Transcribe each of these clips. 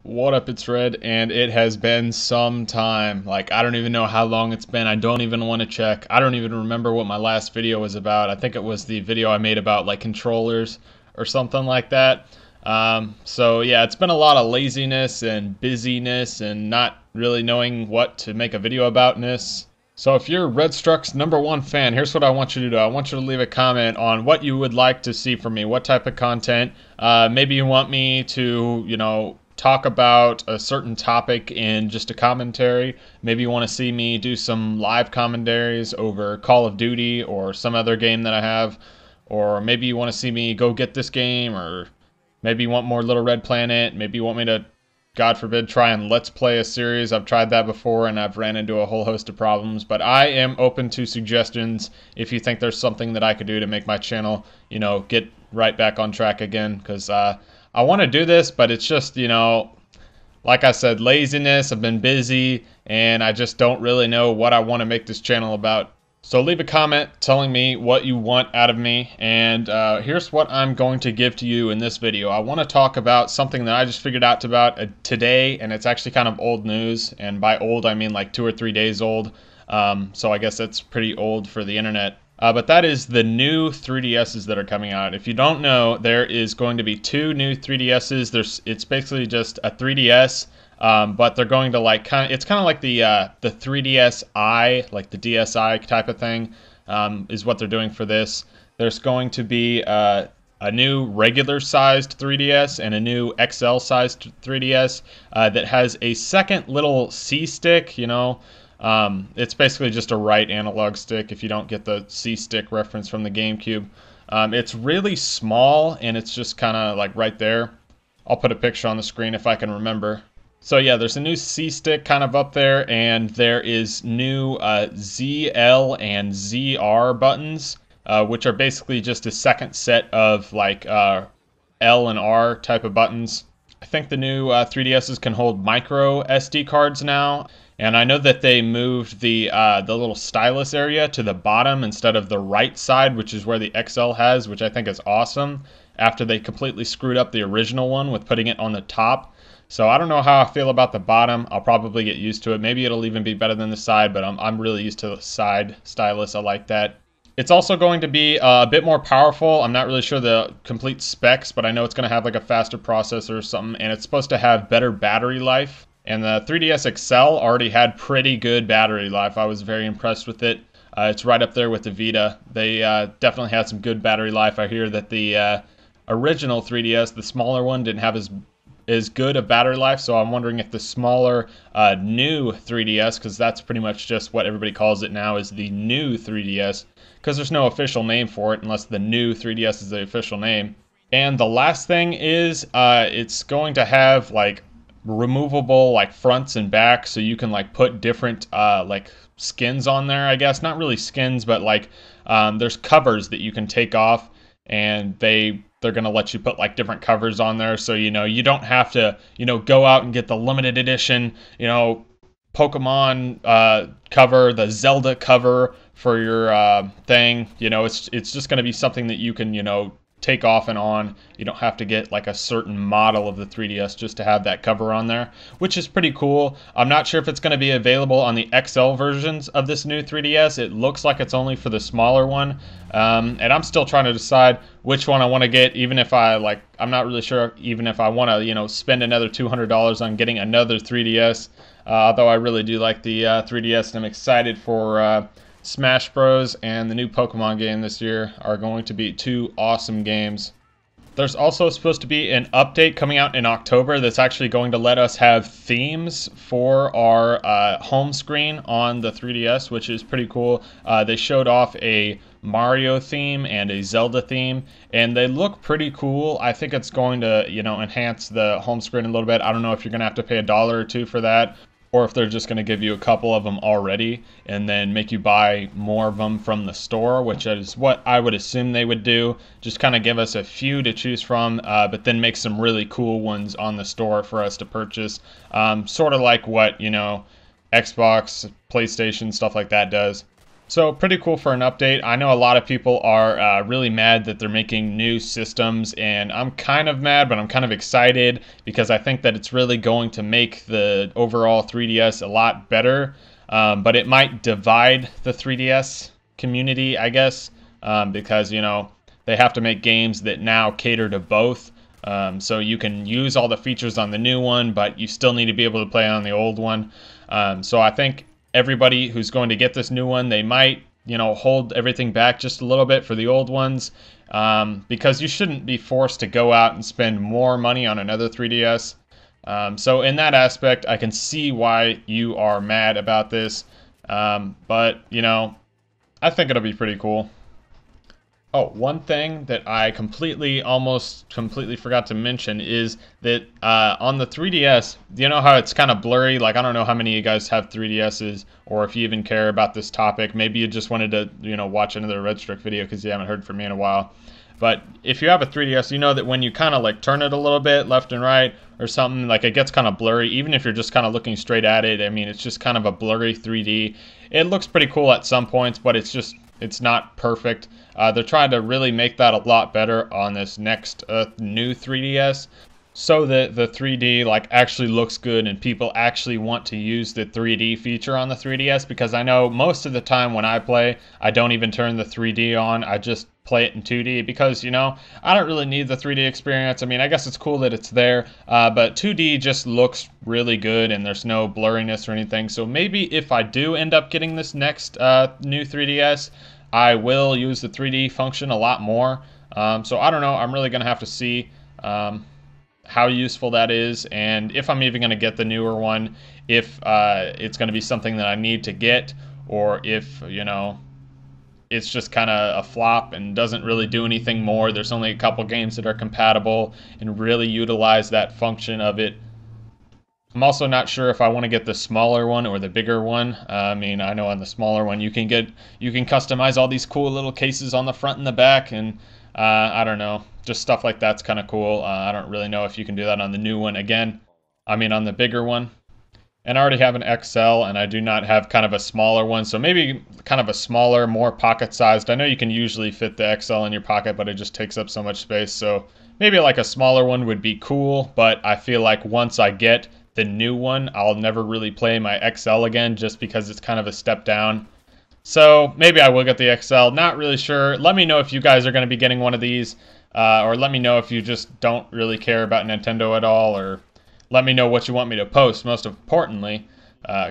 What up, it's Red, and it has been some time. Like, I don't even know how long it's been. I don't even want to check. I don't even remember what my last video was about. I think it was the video I made about, like, controllers or something like that. So, yeah, it's been a lot of laziness and busyness and not really knowing what to make a video about-ness. So if you're ReDStrukk's #1 fan, here's what I want you to do. I want you to leave a comment on what you would like to see from me, what type of content. Maybe you want me to, talk about a certain topic in just a commentary. Maybe you want to see me do some live commentaries over Call of Duty or some other game that I have. Or maybe you want to see me go get this game, or maybe you want more Little Red Planet. Maybe you want me to, God forbid, try and let's play a series. I've tried that before and I've ran into a whole host of problems, but I am open to suggestions if you think there's something that I could do to make my channel, get right back on track again, because I want to do this, but it's just, like I said, laziness. I've been busy and I just don't really know what I want to make this channel about. So leave a comment telling me what you want out of me, and here's what I'm going to give to you in this video. I want to talk about something that I just figured out about today, and it's actually kind of old news, and by old I mean like 2 or 3 days old, so I guess that's pretty old for the internet. But that is the new 3DSs that are coming out. If you don't know, there is going to be 2 new 3DSs. It's basically just a 3DS, but they're going to it's kind of like the 3DSi, like the DSi type of thing, is what they're doing for this. There's going to be a new regular sized 3DS and a new XL sized 3DS that has a second little C stick, It's basically just a right analog stick if you don't get the C-stick reference from the GameCube. It's really small and it's just kind of like right there. I'll put a picture on the screen if I can remember. So yeah, there's a new C-stick kind of up there, and there is new ZL and ZR buttons, which are basically just a second set of like L and R type of buttons. I think the new 3DSs can hold micro SD cards now. And I know that they moved the little stylus area to the bottom instead of the right side, which is where the XL has, which I think is awesome, after they completely screwed up the original one with putting it on the top. So I don't know how I feel about the bottom. I'll probably get used to it. Maybe it'll even be better than the side, but I'm really used to the side stylus. I like that. It's also going to be a bit more powerful. I'm not really sure the complete specs, but I know it's going to have like a faster processor or something, and it's supposed to have better battery life. And the 3DS XL already had pretty good battery life. I was very impressed with it. It's right up there with the Vita. They definitely had some good battery life. I hear that the original 3DS, the smaller one, didn't have as good a battery life. So I'm wondering if the smaller new 3DS, because that's pretty much just what everybody calls it now, is the new 3DS, because there's no official name for it unless the new 3DS is the official name. And the last thing is it's going to have like removable like fronts and backs, so you can like put different like skins on there, I guess. Not really skins, but like there's covers that you can take off, and they're gonna let you put like different covers on there, so you don't have to go out and get the limited edition Pokemon cover, the Zelda cover for your thing. It's just gonna be something that you can take off and on. You don't have to get like a certain model of the 3DS just to have that cover on there, which is pretty cool. I'm not sure if it's going to be available on the XL versions of this new 3DS. It looks like it's only for the smaller one, and I'm still trying to decide which one I want to get, even if I'm not really sure even if I want to spend another $200 on getting another 3DS, although I really do like the 3DS, and I'm excited for Smash Bros. And the new Pokemon game this year are going to be 2 awesome games. There's also supposed to be an update coming out in October that's actually going to let us have themes for our home screen on the 3DS, which is pretty cool. They showed off a Mario theme and a Zelda theme, and they look pretty cool. I think it's going to, enhance the home screen a little bit. I don't know if you're going to have to pay $1 or $2 for that, or if they're just going to give you a couple of them already and then make you buy more of them from the store, which is what I would assume they would do. Just kind of give us a few to choose from, but then make some really cool ones on the store for us to purchase. Sort of like what, Xbox, PlayStation, stuff like that does. So pretty cool for an update. I know a lot of people are really mad that they're making new systems, and I'm kind of mad, but I'm kind of excited because I think that it's really going to make the overall 3DS a lot better. But it might divide the 3DS community, I guess, because, you know, they have to make games that now cater to both. So you can use all the features on the new one, but you still need to be able to play on the old one. So I think everybody who's going to get this new one, they might, you know, hold everything back just a little bit for the old ones, because you shouldn't be forced to go out and spend more money on another 3DS. So in that aspect, I can see why you are mad about this, but, you know, I think it'll be pretty cool. Oh, one thing that I almost completely forgot to mention is that on the 3DS, you know how it's kind of blurry? Like, I don't know how many of you guys have 3DSs, or if you even care about this topic. Maybe you just wanted to, you know, watch another ReDStrukk video because you haven't heard from me in a while. But if you have a 3DS, you know that when you kind of like turn it a little bit left and right or something, like it gets kind of blurry. Even if you're just kind of looking straight at it, I mean, it's just kind of a blurry 3D. It looks pretty cool at some points, but it's not perfect. They're trying to really make that a lot better on this next new 3DS, so that the 3D like actually looks good and people actually want to use the 3D feature on the 3DS. Because I know most of the time when I play, I don't even turn the 3D on. I just play it in 2D because, you know, I don't really need the 3D experience. I mean, I guess it's cool that it's there, but 2D just looks really good and there's no blurriness or anything. So maybe if I do end up getting this next new 3DS, I will use the 3D function a lot more. So I don't know. I'm really going to have to see how useful that is, and if I'm even going to get the newer one, if it's going to be something that I need to get, or if, you know, it's just kind of a flop and doesn't really do anything more. There's only a couple games that are compatible and really utilize that function of it. I'm also not sure if I want to get the smaller one or the bigger one. I mean, I know on the smaller one you can customize all these cool little cases on the front and the back, and I don't know, just stuff like that's kind of cool. I don't really know if you can do that on the new one again. I mean, on the bigger one. And I already have an XL, and I do not have kind of a smaller one, so maybe kind of a smaller, more pocket-sized. I know you can usually fit the XL in your pocket, but it just takes up so much space, so maybe like a smaller one would be cool, but I feel like once I get the new one, I'll never really play my XL again, just because it's kind of a step down. So maybe I will get the XL, not really sure. Let me know if you guys are going to be getting one of these, or let me know if you just don't really care about Nintendo at all, or let me know what you want me to post. Most importantly,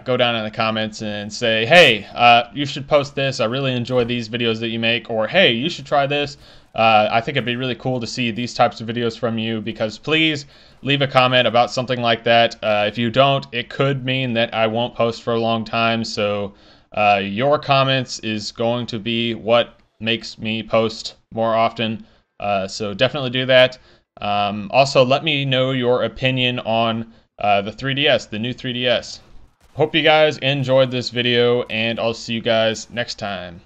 go down in the comments and say, hey, you should post this. I really enjoy these videos that you make. Or, hey, you should try this. I think it'd be really cool to see these types of videos from you, because please leave a comment about something like that. If you don't, it could mean that I won't post for a long time. So your comments is going to be what makes me post more often. So definitely do that. Also, let me know your opinion on the 3DS, the new 3DS. Hope you guys enjoyed this video, and I'll see you guys next time.